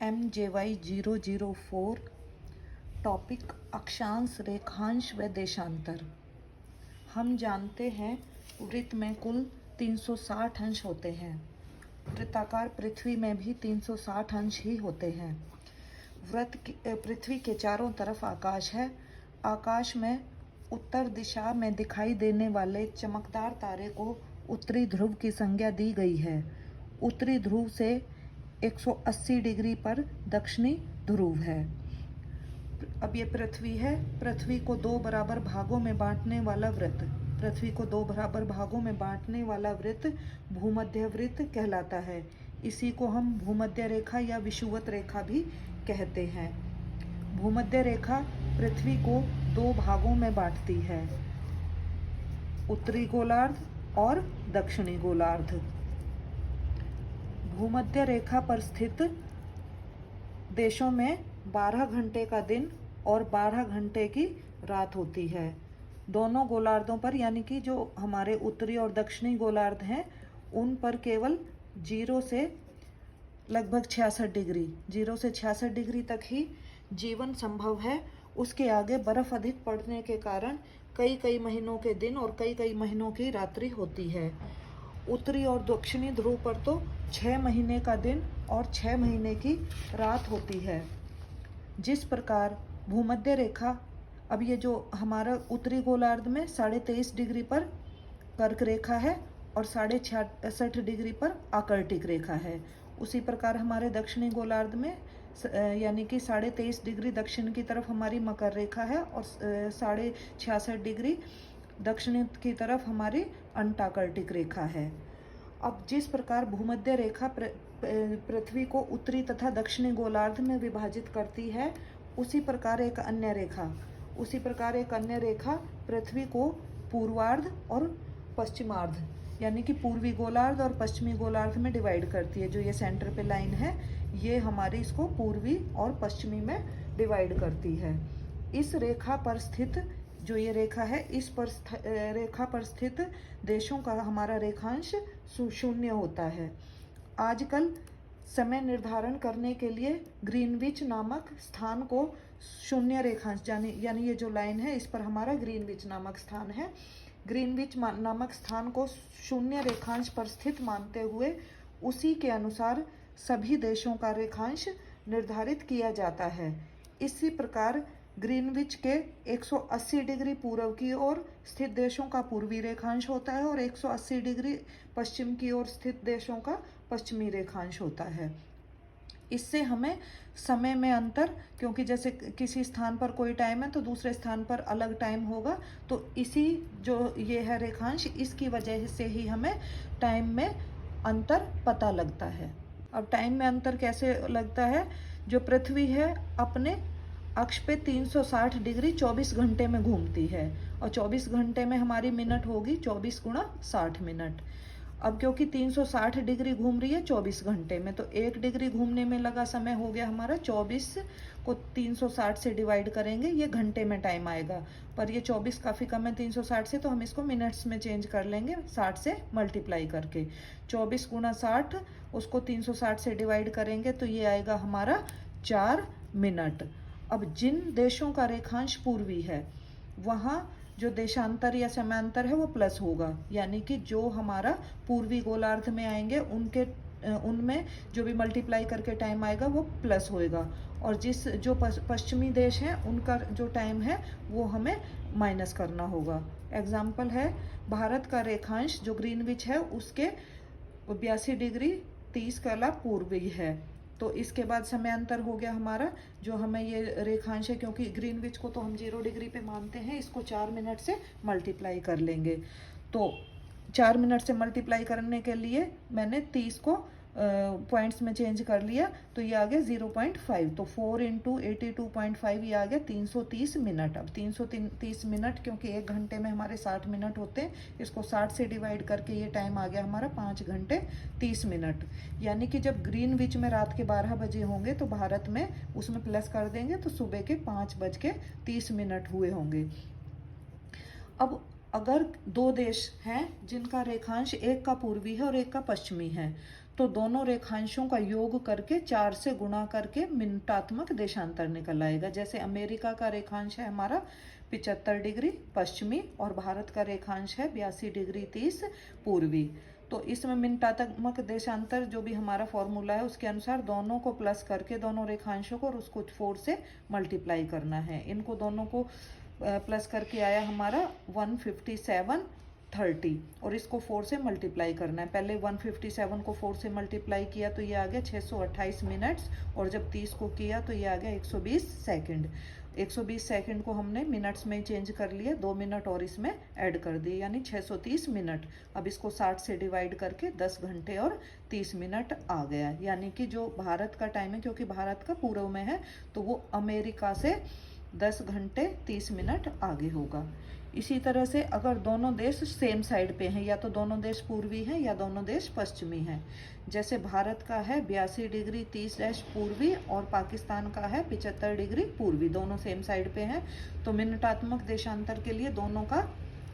MJY004 topic अक्षांश, रेखांश व देशांतर। हम जानते हैं वृत्त में कुल 360 अंश होते हैं। वृत्ताकार पृथ्वी में भी 360 अंश ही होते हैं। पृथ्वी के चारों तरफ आकाश है। आकाश में उत्तर दिशा में दिखाई देने वाले चमकदार तारे को उत्तरी ध्रुव की संज्ञा दी गई है। उत्तरी ध्रुव से 180 डिग्री पर दक्षिणी ध्रुव है। अब ये पृथ्वी है। पृथ्वी को दो बराबर भागों में बांटने वाला वृत्त, पृथ्वी को दो बराबर भागों में बांटने वाला वृत्त भूमध्य वृत्त कहलाता है। इसी को हम भूमध्य रेखा या विषुवत रेखा भी कहते हैं। भूमध्य रेखा पृथ्वी को दो भागों में बांटती है, उत्तरी गोलार्ध और दक्षिणी गोलार्ध। भूमध्य रेखा पर स्थित देशों में 12 घंटे का दिन और 12 घंटे की रात होती है। दोनों गोलार्धों पर, यानी कि जो हमारे उत्तरी और दक्षिणी गोलार्ध हैं, उन पर केवल 0 से लगभग 66 डिग्री, 0 से 66 डिग्री तक ही जीवन संभव है। उसके आगे बर्फ अधिक पड़ने के कारण कई कई महीनों के दिन और कई कई महीनों की रात्रि होती है। उत्तरी और दक्षिणी ध्रुव पर तो 6 महीने का दिन और 6 महीने की रात होती है। जिस प्रकार भूमध्य रेखा, अब ये जो हमारा उत्तरी गोलार्ध में 23.5 डिग्री पर कर्क रेखा है और 66.5 डिग्री पर आकर्टिक रेखा है, उसी प्रकार हमारे दक्षिणी गोलार्ध में यानी कि 23.5 डिग्री दक्षिण की तरफ हमारी मकर रेखा है और 66.5 डिग्री दक्षिण की तरफ हमारी अंटार्कटिक रेखा है। अब जिस प्रकार भूमध्य रेखा पृथ्वी को उत्तरी तथा दक्षिणी गोलार्ध में विभाजित करती है, उसी प्रकार एक अन्य रेखा पृथ्वी को पूर्वार्ध और पश्चिमार्ध, यानी कि पूर्वी गोलार्ध और पश्चिमी गोलार्ध में डिवाइड करती है। जो ये सेंटर पे लाइन है, ये हमारी इसको पूर्वी और पश्चिमी में डिवाइड करती है। इस रेखा पर स्थित जो ये रेखा है, इस पर रेखा पर स्थित देशों का हमारा रेखांश 0 होता है। आजकल समय निर्धारण करने के लिए ग्रीनविच नामक स्थान को 0 रेखांश, यानी ये जो लाइन है, इस पर हमारा ग्रीनविच नामक स्थान है। ग्रीनविच नामक स्थान को 0 रेखांश पर स्थित मानते हुए उसी के अनुसार सभी देशों का रेखांश निर्धारित किया जाता है। इसी प्रकार ग्रीनविच के 180 डिग्री पूर्व की ओर स्थित देशों का पूर्वी रेखांश होता है और 180 डिग्री पश्चिम की ओर स्थित देशों का पश्चिमी रेखांश होता है। इससे हमें समय में अंतर, क्योंकि जैसे किसी स्थान पर कोई टाइम है तो दूसरे स्थान पर अलग टाइम होगा, तो इसी जो ये है रेखांश, इसकी वजह से ही हमें टाइम में अंतर पता लगता है। अब टाइम में अंतर कैसे लगता है? जो पृथ्वी है अपने अक्ष पे 360 डिग्री 24 घंटे में घूमती है और 24 घंटे में हमारी मिनट होगी 24 गुणा 60 मिनट। अब क्योंकि 360 डिग्री घूम रही है 24 घंटे में, तो 1 डिग्री घूमने में लगा समय हो गया हमारा 24 को 360 से डिवाइड करेंगे, ये घंटे में टाइम आएगा। पर ये 24 काफ़ी कम है 360 से, तो हम इसको मिनट्स में चेंज कर लेंगे 60 से मल्टीप्लाई करके। 24 गुणा 60, उसको 360 से डिवाइड करेंगे तो ये आएगा हमारा 4 मिनट। अब जिन देशों का रेखांश पूर्वी है, वहाँ जो देशांतर या समांतर है वो प्लस होगा, यानी कि जो हमारा पूर्वी गोलार्ध में आएंगे उनमें जो भी मल्टीप्लाई करके टाइम आएगा वो प्लस होएगा, और जो पश्चिमी देश हैं उनका जो टाइम है वो हमें माइनस करना होगा। एग्जाम्पल है, भारत का रेखांश जो ग्रीनविच है उसके 82 डिग्री 30 कला पूर्वी है, तो इसके बाद समयांतर हो गया हमारा जो हमें ये रेखांश है, क्योंकि ग्रीनविच को तो हम 0 डिग्री पे मानते हैं, इसको 4 मिनट से मल्टीप्लाई कर लेंगे। तो 4 मिनट से मल्टीप्लाई करने के लिए मैंने 30 को पॉइंट्स में चेंज कर लिया, तो ये आ गया 0.5, तो 4 × 82.5 ये आ गया 330 मिनट। अब 330 मिनट, क्योंकि 1 घंटे में हमारे 60 मिनट होते हैं, इसको 60 से डिवाइड करके ये टाइम आ गया हमारा 5 घंटे 30 मिनट। यानी कि जब ग्रीनविच में रात के 12 बजे होंगे तो भारत में उसमें प्लस कर देंगे तो सुबह के 5:30 हुए होंगे। अब अगर 2 देश हैं जिनका रेखांश एक का पूर्वी है और एक का पश्चिमी है, तो दोनों रेखांशों का योग करके 4 से गुणा करके मिनटात्मक देशांतर निकल आएगा। जैसे अमेरिका का रेखांश है हमारा 75 डिग्री पश्चिमी और भारत का रेखांश है 82 डिग्री 30 पूर्वी। तो इसमें मिनटात्मक देशांतर जो भी हमारा फॉर्मूला है उसके अनुसार दोनों को प्लस करके दोनों रेखांशों को और उसको 4 से मल्टीप्लाई करना है। इनको दोनों को प्लस करके आया हमारा 157:30 और इसको 4 से मल्टीप्लाई करना है। पहले 157 को 4 से मल्टीप्लाई किया तो ये आ गया 628 मिनट्स और जब 30 को किया तो ये आ गया 120 सेकंड। 120 सेकंड को हमने मिनट्स में चेंज कर लिया, 2 मिनट और इसमें ऐड कर दिए यानी 630 मिनट। अब इसको 60 से डिवाइड करके 10 घंटे और 30 मिनट आ गया। यानी कि जो भारत का टाइम है, क्योंकि भारत का पूर्व में है, तो वो अमेरिका से 10 घंटे 30 मिनट आगे होगा। इसी तरह से अगर दोनों देश सेम साइड पे हैं, या तो दोनों देश पूर्वी हैं या दोनों देश पश्चिमी हैं, जैसे भारत का है 82 डिग्री 30 पूर्वी और पाकिस्तान का है 75 डिग्री पूर्वी, दोनों सेम साइड पे हैं, तो मिनटात्मक देशांतर के लिए दोनों का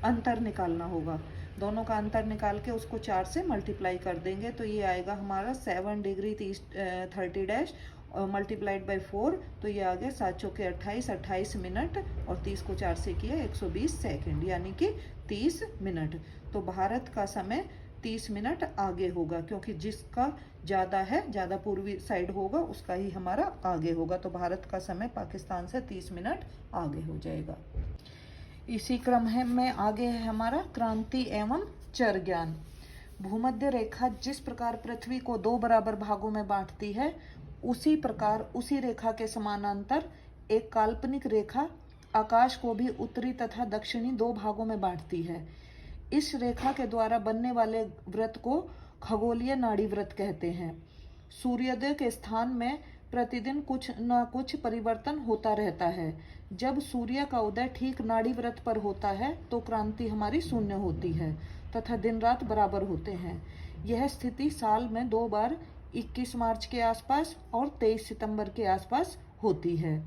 अंतर निकालना होगा। दोनों का अंतर निकाल के उसको 4 से मल्टीप्लाई कर देंगे तो ये आएगा हमारा 7 डिग्री 30 और मल्टीप्लाइड बाई 4 तो ये आ गया 7 चौके 28 मिनट और 30 को 4 से किया 120 सेकंड यानी कि 30 मिनट। तो भारत का समय 30 मिनट आगे होगा, क्योंकि जिसका ज़्यादा है, ज़्यादा पूर्वी साइड होगा उसका ही हमारा आगे होगा। तो भारत का समय पाकिस्तान से 30 मिनट आगे हो जाएगा। इसी क्रम है में आगे है हमारा क्रांति एवं चर ज्ञान। भूमध्य रेखा जिस प्रकार पृथ्वी को 2 बराबर भागों में बांटती है, उसी प्रकार उसी रेखा के समानांतर एक काल्पनिक रेखा आकाश को भी उत्तरी तथा दक्षिणी 2 भागों में बांटती है। इस रेखा के द्वारा बनने वाले व्रत को खगोलीय नाड़ी व्रत कहते हैं। सूर्योदय के स्थान में प्रतिदिन कुछ न कुछ परिवर्तन होता रहता है। जब सूर्य का उदय ठीक नाड़ी व्रत पर होता है तो क्रांति हमारी शून्य होती है तथा दिन रात बराबर होते हैं। यह स्थिति साल में 2 बार 21 मार्च के आसपास और 23 सितंबर के आसपास होती है।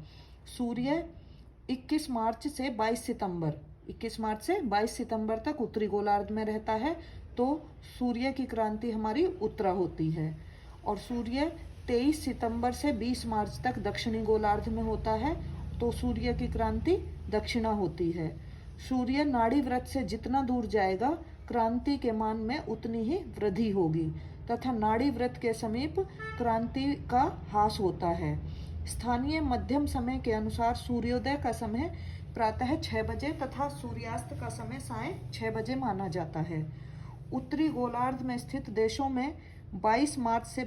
सूर्य 21 मार्च से 22 सितंबर तक उत्तरी गोलार्ध में रहता है, तो सूर्य की क्रांति हमारी उत्तरा होती है। और सूर्य 23 सितंबर से 20 मार्च तक दक्षिणी गोलार्ध में होता है, तो सूर्य की क्रांति दक्षिणा होती है। सूर्य नाड़ी व्रत से जितना दूर जाएगा क्रांति के मान में उतनी ही वृद्धि होगी तथा नाड़ी व्रत के समीप क्रांति का ह्रास होता है। स्थानीय मध्यम समय के अनुसार सूर्योदय का समय प्रातः 6 बजे तथा सूर्यास्त का समय सायं 6 बजे माना जाता है। उत्तरी गोलार्ध में स्थित देशों में 22 मार्च से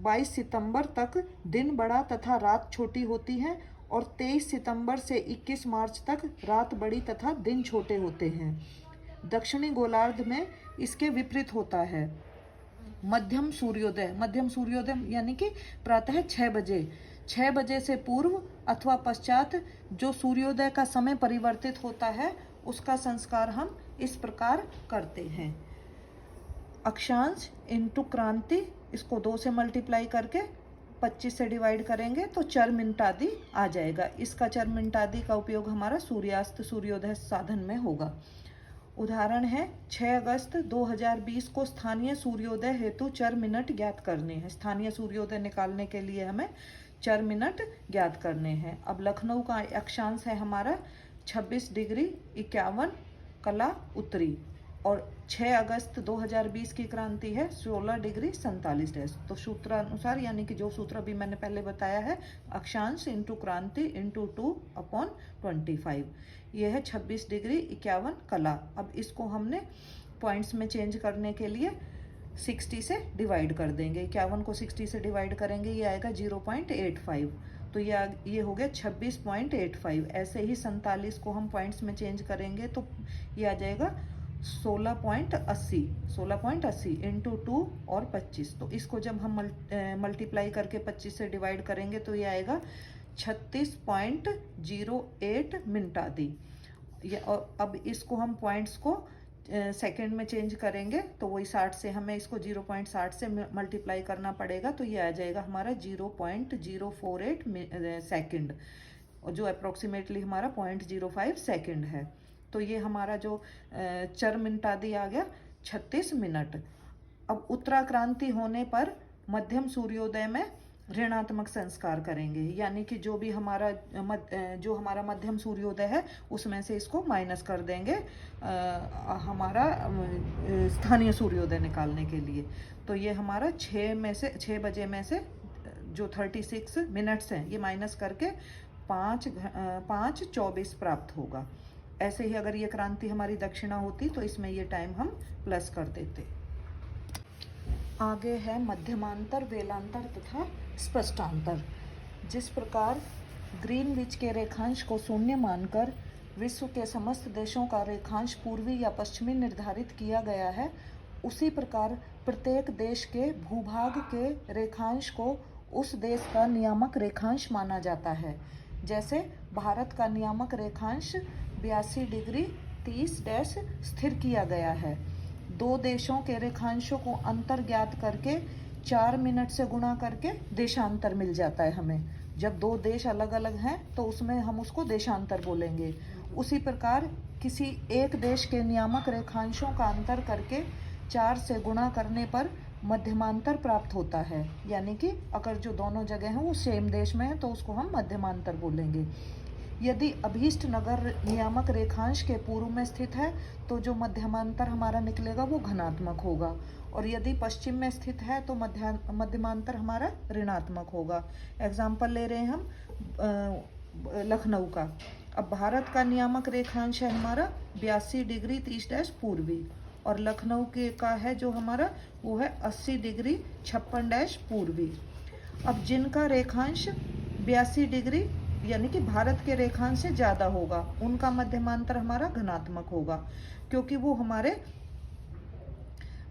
22 सितंबर तक दिन बड़ा तथा रात छोटी होती है और 23 सितंबर से 21 मार्च तक रात बड़ी तथा दिन छोटे होते हैं। दक्षिणी गोलार्ध में इसके विपरीत होता है। मध्यम सूर्योदय यानी कि प्रातः 6 बजे से पूर्व अथवा पश्चात जो सूर्योदय का समय परिवर्तित होता है उसका संस्कार हम इस प्रकार करते हैं। अक्षांश इंटू क्रांति, इसको 2 से मल्टीप्लाई करके 25 से डिवाइड करेंगे तो चर मिनटादी आ जाएगा। इसका चर मिनटादी का उपयोग हमारा सूर्यास्त सूर्योदय साधन में होगा। उदाहरण है 6 अगस्त 2020 को स्थानीय सूर्योदय हेतु चर मिनट ज्ञात करने हैं। स्थानीय सूर्योदय निकालने के लिए हमें चर मिनट ज्ञात करने हैं। अब लखनऊ का अक्षांश है हमारा 26 डिग्री 51 कला उत्तरी और 6 अगस्त 2020 की क्रांति है 16 डिग्री 47। तो सूत्रानुसार यानी कि जो सूत्र अभी मैंने पहले बताया है, अक्षांश इंटू क्रांति इंटू 2/25, यह है 26 डिग्री 51 कला। अब इसको हमने पॉइंट्स में चेंज करने के लिए 60 से डिवाइड कर देंगे। 51 को 60 से डिवाइड करेंगे, ये आएगा 0.85, तो ये हो गया 26.85। ऐसे ही 47 को हम पॉइंट्स में चेंज करेंगे तो ये आ जाएगा 16.80 इंटू 2 और 25। तो इसको जब हम मल्टीप्लाई करके 25 से डिवाइड करेंगे तो ये आएगा 36.08 मिनटादी। और अब इसको हम पॉइंट्स को सेकंड में चेंज करेंगे तो वही 60 से हमें इसको 0.60 से मल्टीप्लाई करना पड़ेगा, तो ये आ जाएगा हमारा 0.048 सेकंड, जो अप्रोक्सीमेटली हमारा 0.05 सेकंड है। तो ये हमारा जो चर मिनटादी आ गया 36 मिनट। अब उत्तराक्रांति होने पर मध्यम सूर्योदय में ऋणात्मक संस्कार करेंगे, यानी कि जो हमारा मध्यम सूर्योदय है उसमें से इसको माइनस कर देंगे हमारा स्थानीय सूर्योदय निकालने के लिए। तो ये हमारा 6 बजे में से जो 36 मिनट्स हैं ये माइनस करके 5:24 प्राप्त होगा। ऐसे ही अगर ये क्रांति हमारी दक्षिणा होती तो इसमें ये टाइम हम प्लस कर देते। आगे है मध्यमांतर, वेलांतर तथा स्पष्टांतर। जिस प्रकार ग्रीनविच के रेखांश को शून्य मानकर विश्व के समस्त देशों का रेखांश पूर्वी या पश्चिमी निर्धारित किया गया है, उसी प्रकार प्रत्येक देश के भूभाग के रेखांश को उस देश का नियामक रेखांश माना जाता है। जैसे भारत का नियामक रेखांश 82 डिग्री 30 स्थिर किया गया है। दो देशों के रेखांशों को अंतर ज्ञात करके 4 मिनट से गुणा करके देशांतर मिल जाता है हमें। जब दो देश अलग अलग हैं तो उसमें हम उसको देशांतर बोलेंगे। उसी प्रकार किसी एक देश के नियामक रेखांशों का अंतर करके 4 से गुणा करने पर मध्यमांतर प्राप्त होता है, यानी कि अगर जो दोनों जगह हैं वो सेम देश में है तो उसको हम मध्यमांतर बोलेंगे। यदि अभीष्ट नगर नियामक रेखांश के पूर्व में स्थित है तो जो मध्यमांतर हमारा निकलेगा वो धनात्मक होगा, और यदि पश्चिम में स्थित है तो मध्यमांतर हमारा ऋणात्मक होगा। एग्जाम्पल ले रहे हैं हम लखनऊ का। अब भारत का नियामक रेखांश है हमारा 82 डिग्री 30 पूर्वी, और लखनऊ के का है जो हमारा वो है 80 डिग्री 56 पूर्वी। अब जिनका रेखांश 82 डिग्री यानी कि भारत के रेखांश से ज़्यादा होगा उनका मध्यमांतर हमारा धनात्मक होगा, क्योंकि वो हमारे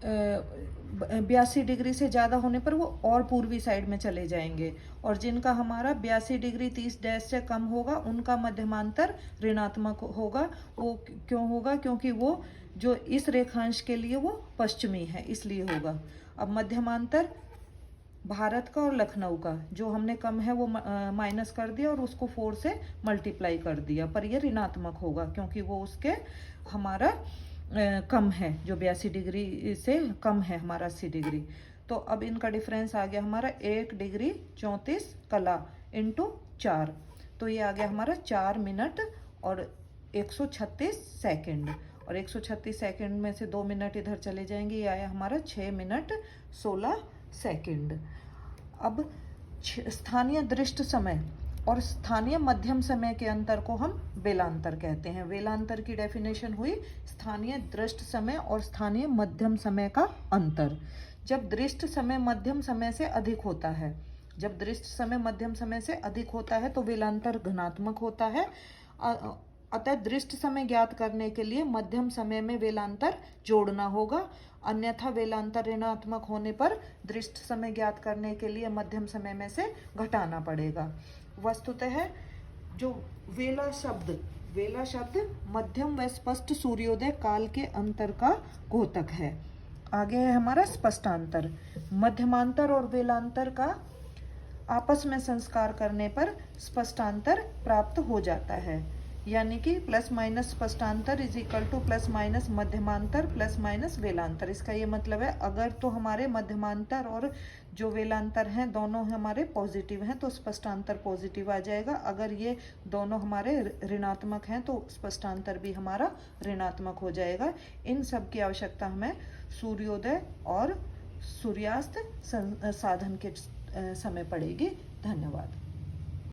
82 डिग्री से ज़्यादा होने पर वो और पूर्वी साइड में चले जाएंगे। और जिनका हमारा 82 डिग्री 30 से कम होगा उनका मध्यमांतर ऋणात्मक होगा। वो क्यों होगा? क्योंकि वो जो इस रेखांश के लिए वो पश्चिमी है, इसलिए होगा। अब मध्यमांतर भारत का और लखनऊ का जो हमने कम है वो माइनस कर दिया और उसको 4 से मल्टीप्लाई कर दिया, पर ये ऋणात्मक होगा क्योंकि वो उसके हमारा कम है, जो 82 डिग्री से कम है हमारा 80 डिग्री। तो अब इनका डिफरेंस आ गया हमारा 1 डिग्री 34 कला इंटू 4, तो ये आ गया हमारा 4 मिनट और 136 सेकेंड, और 136 सेकेंड में से 2 मिनट इधर चले जाएंगे, ये आया हमारा 6 मिनट 16 सेकेंड। अब स्थानीय दृष्ट समय और स्थानीय मध्यम समय के अंतर को हम वेलांतर कहते हैं। वेलांतर की डेफिनेशन हुई स्थानीय दृष्ट समय और स्थानीय मध्यम समय का अंतर। जब दृष्ट समय मध्यम समय से अधिक होता है, जब दृष्ट समय मध्यम समय से अधिक होता है तो वेलांतर धनात्मक होता है। अतः दृष्ट समय ज्ञात करने के लिए मध्यम समय में वेलांतर जोड़ना होगा, अन्यथा वेलांतर ऋणात्मक होने पर दृष्ट समय ज्ञात करने के लिए मध्यम समय में से घटाना पड़ेगा। वस्तुतः जो वेला शब्द मध्यम व स्पष्ट सूर्योदय काल के अंतर का द्योतक है। आगे है हमारा स्पष्टांतर। मध्यमांतर और वेलांतर का आपस में संस्कार करने पर स्पष्टांतर प्राप्त हो जाता है, यानी कि प्लस माइनस स्पष्टांतर is equal to plus minus मध्यमांतर प्लस माइनस वेलांतर। इसका ये मतलब है अगर तो हमारे मध्यमांतर और जो वेलांतर हैं दोनों हमारे पॉजिटिव हैं तो स्पष्टांतर पॉजिटिव आ जाएगा। अगर ये दोनों हमारे ऋणात्मक हैं तो स्पष्टांतर भी हमारा ऋणात्मक हो जाएगा। इन सब की आवश्यकता हमें सूर्योदय और सूर्यास्त साधन के समय पड़ेगी। धन्यवाद।